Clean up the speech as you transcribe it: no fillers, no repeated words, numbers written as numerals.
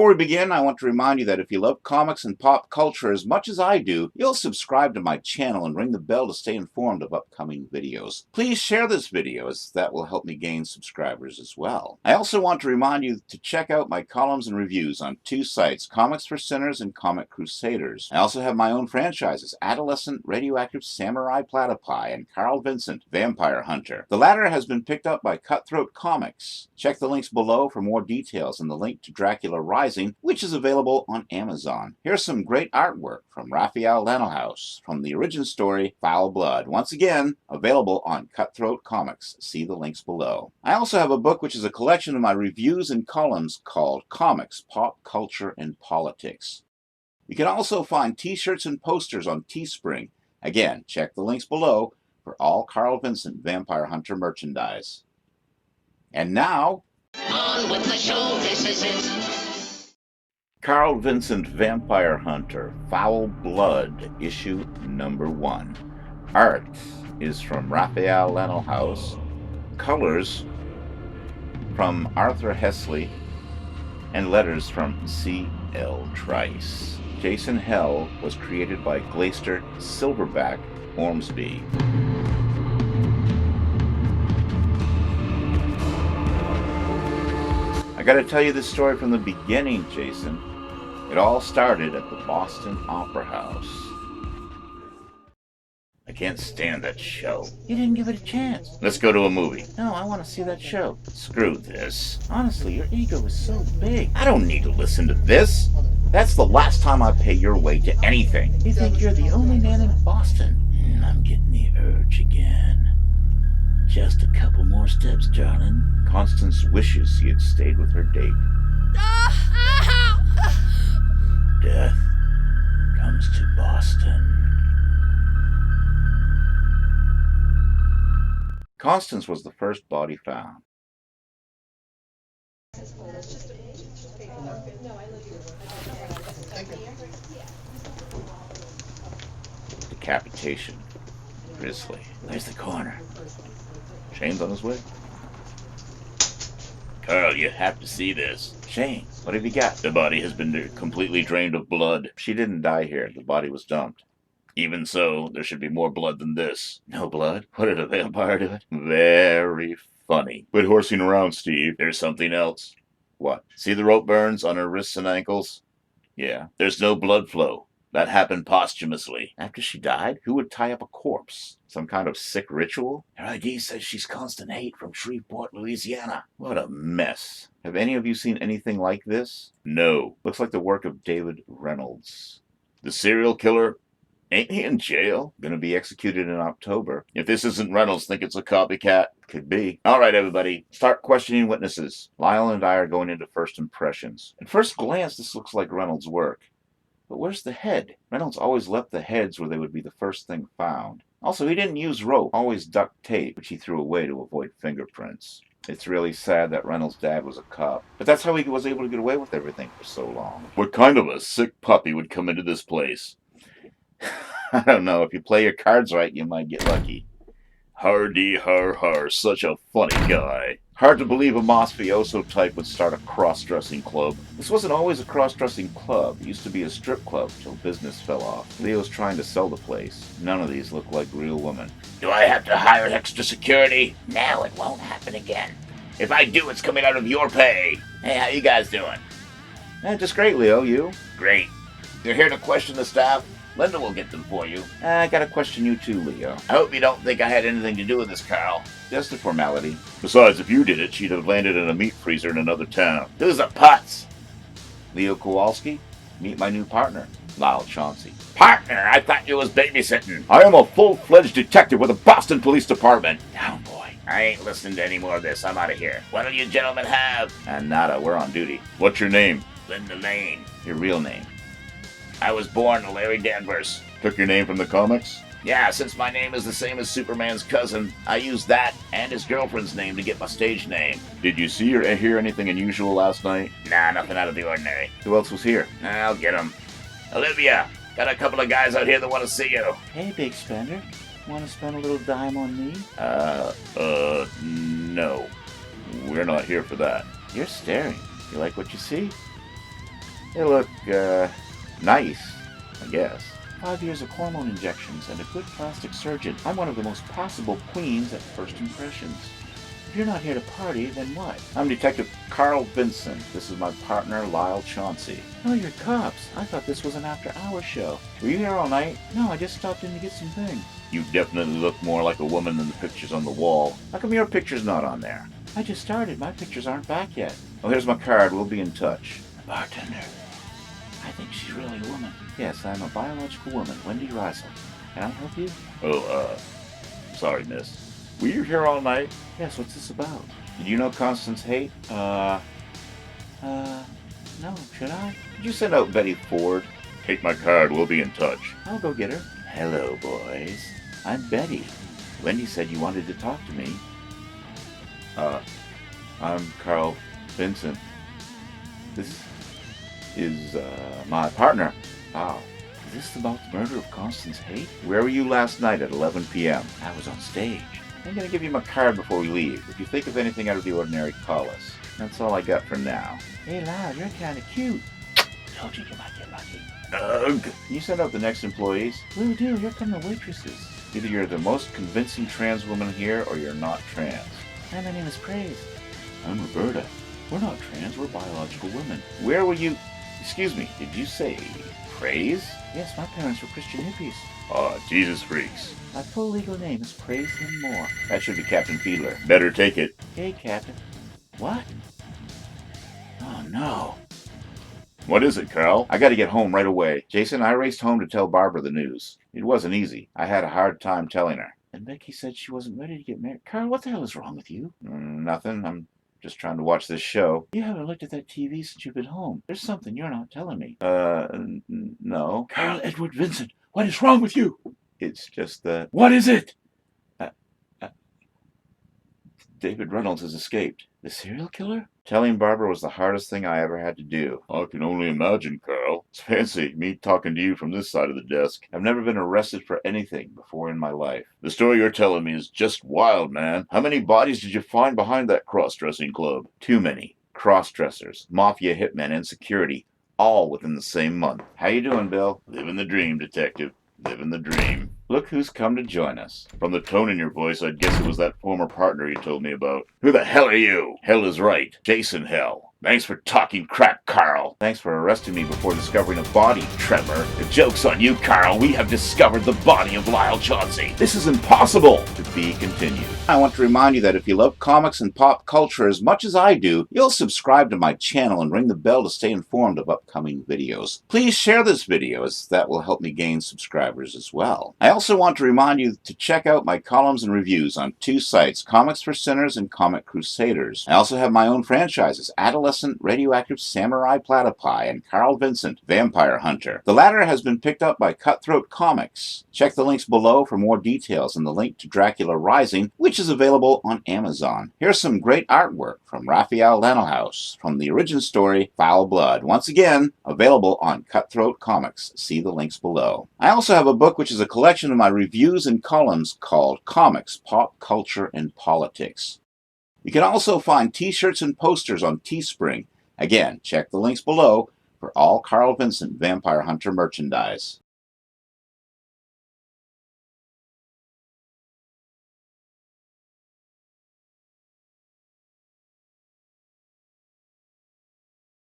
Before we begin, I want to remind you that if you love comics and pop culture as much as I do, you'll subscribe to my channel and ring the bell to stay informed of upcoming videos. Please share this video, as that will help me gain subscribers as well. I also want to remind you to check out my columns and reviews on two sites, Comics for Sinners and Comic Crusaders. I also have my own franchises, Adolescent Radioactive Samurai Platypi and Karl Vincent Vampire Hunter. The latter has been picked up by Cutthroat Comics. Check the links below for more details and the link to Dracula Rising, which is available on Amazon. Here's some great artwork from Raphael Lannelhouse from the origin story Foul Blood. Once again, available on Cutthroat Comics. See the links below. I also have a book which is a collection of my reviews and columns called Comics, Pop Culture, and Politics. You can also find t-shirts and posters on Teespring. Again, check the links below for all Karl Vincent Vampire Hunter merchandise. And now, on with the show, this is it. Karl Vincent Vampire Hunter, Foul Blood, issue number 1. Art is from Raphael Lannelhouse. Colors from Arthur Hesley. And letters from C.L. Trice. Jason Hell was created by Glaister Silverback Ormsby. I gotta tell you this story from the beginning, Jason. It all started at the Boston Opera House. I can't stand that show. You didn't give it a chance. Let's go to a movie. No, I want to see that show. Screw this. Honestly, your ego is so big. I don't need to listen to this. That's the last time I pay your way to anything. You think you're the only man in Boston. I'm getting the urge again. Just a couple more steps, darling. Constance wishes he had stayed with her date. Death comes to Boston. Constance was the first body found. Decapitation. Grisly. Where's the coroner? Shane's on his way. Karl, you have to see this. Shane, what have you got? The body has been completely drained of blood. She didn't die here. The body was dumped. Even so, there should be more blood than this. No blood? What did a vampire do it? Very funny. Quit horsing around, Steve. There's something else. What? See the rope burns on her wrists and ankles? Yeah. There's no blood flow. That happened posthumously. After she died? Who would tie up a corpse? Some kind of sick ritual? Her ID says she's Constant Hate from Shreveport, Louisiana. What a mess. Have any of you seen anything like this? No. Looks like the work of David Reynolds. The serial killer? Ain't he in jail? Gonna be executed in October. If this isn't Reynolds, think it's a copycat? Could be. All right, everybody. Start questioning witnesses. Lyle and I are going into first impressions. At first glance, this looks like Reynolds' work. But where's the head? Reynolds always left the heads where they would be the first thing found. Also, he didn't use rope, always duct tape, which he threw away to avoid fingerprints. It's really sad that Reynolds' dad was a cop. But that's how he was able to get away with everything for so long. What kind of a sick puppy would come into this place? I don't know. If you play your cards right, you might get lucky. Hardy har har, such a funny guy. Hard to believe a mafioso type would start a cross-dressing club. This wasn't always a cross-dressing club. It used to be a strip club till business fell off. Leo's trying to sell the place. None of these look like real women. Do I have to hire extra security? No, it won't happen again. If I do, it's coming out of your pay. Hey, how you guys doing? Just great, Leo. You? Great. You're here to question the staff? Linda will get them for you. I gotta question you too, Leo. I hope you don't think I had anything to do with this, Karl. Just a formality. Besides, if you did it, she'd have landed in a meat freezer in another town. Who's the putz? Leo Kowalski. Meet my new partner, Lyle Chauncey. Partner? I thought you was babysitting. I am a full-fledged detective with the Boston Police Department. Down, boy. I ain't listening to any more of this. I'm out of here. What do you gentlemen have? Nada. We're on duty. What's your name? Linda Lane. Your real name? I was born Larry Danvers. Took your name from the comics? Yeah, since my name is the same as Superman's cousin, I used that and his girlfriend's name to get my stage name. Did you see or hear anything unusual last night? Nah, nothing out of the ordinary. Who else was here? I'll get him. Olivia, got a couple of guys out here that want to see you. Hey, big spender. Want to spend a little dime on me? No. We're not here for that. You're staring. You like what you see? They look, nice, I guess. 5 years of hormone injections and a good plastic surgeon. I'm one of the most passable queens at first impressions. If you're not here to party, then what? I'm Detective Karl Vincent. This is my partner, Lyle Chauncey. Oh, you're cops. I thought this was an after-hours show. Were you here all night? No, I just stopped in to get some things. You definitely look more like a woman than the pictures on the wall. How come your picture's not on there? I just started. My pictures aren't back yet. Oh, here's my card. We'll be in touch. Bartender. I think she's really a woman. Yes, I'm a biological woman, Wendy Riesel. Can I help you? Oh, sorry, miss. Were you here all night? Yes, what's this about? Did you know Constance Haight? No, should I? Did you send out Betty Ford? Take my card, we'll be in touch. I'll go get her. Hello, boys. I'm Betty. Wendy said you wanted to talk to me. I'm Karl Vincent. This is, my partner. Wow. Is this about the murder of Constance Haight? Where were you last night at 11 p.m.? I was on stage. I'm gonna give you my card before we leave. If you think of anything out of the ordinary, call us. That's all I got for now. Hey, Lyle, you're kinda cute. Told you you might get lucky. Ugh. Can you send out the next employees? Will do. Here come the waitresses. Either you're the most convincing trans woman here, or you're not trans. Hi, my name is Praise. I'm Roberta. We're not trans. We're biological women. Where were you? Excuse me. Did you say Praise? Yes, my parents were Christian hippies. Jesus freaks. My full legal name is Praise Him More. That should be Captain Fiedler. Better take it. Hey, Captain. What? Oh, no. What is it, Karl? I gotta get home right away. Jason, I raced home to tell Barbara the news. It wasn't easy. I had a hard time telling her. And Becky said she wasn't ready to get married. Karl, what the hell is wrong with you? Nothing. I'm just trying to watch this show. You haven't looked at that TV since you've been home. There's something you're not telling me. No. Karl Edward Vincent, what is wrong with you? It's just that... What is it? David Reynolds has escaped. The serial killer? Telling Barbara was the hardest thing I ever had to do. I can only imagine, Karl. It's fancy, me talking to you from this side of the desk. I've never been arrested for anything before in my life. The story you're telling me is just wild, man. How many bodies did you find behind that cross-dressing club? Too many. Cross-dressers, mafia hitmen, and security. All within the same month. How you doing, Bill? Living the dream, detective. Living the dream. Look who's come to join us. From the tone in your voice, I'd guess it was that former partner you told me about. Who the hell are you? Hell is right. Jason Hell. Thanks for talking crap, Karl. Thanks for arresting me before discovering a body, Trevor. The joke's on you, Karl. We have discovered the body of Lyle Chauncey. This is impossible. To be continued. I want to remind you that if you love comics and pop culture as much as I do, you'll subscribe to my channel and ring the bell to stay informed of upcoming videos. Please share this video, as that will help me gain subscribers as well. I also want to remind you to check out my columns and reviews on two sites, Comics for Sinners and Comic Crusaders. I also have my own franchises, Adolescent Radioactive Samurai Platypi and Karl Vincent Vampire Hunter. The latter has been picked up by Cutthroat Comics. Check the links below for more details and the link to Dracula Rising, which is available on Amazon. Here's some great artwork from Raphael Lanohouse from the origin story Foul Blood. Once again, available on Cutthroat Comics. See the links below. I also have a book which is a collection of my reviews and columns called Comics, Pop Culture, and Politics. You can also find t-shirts and posters on Teespring. Again, check the links below for all Karl Vincent Vampire Hunter merchandise.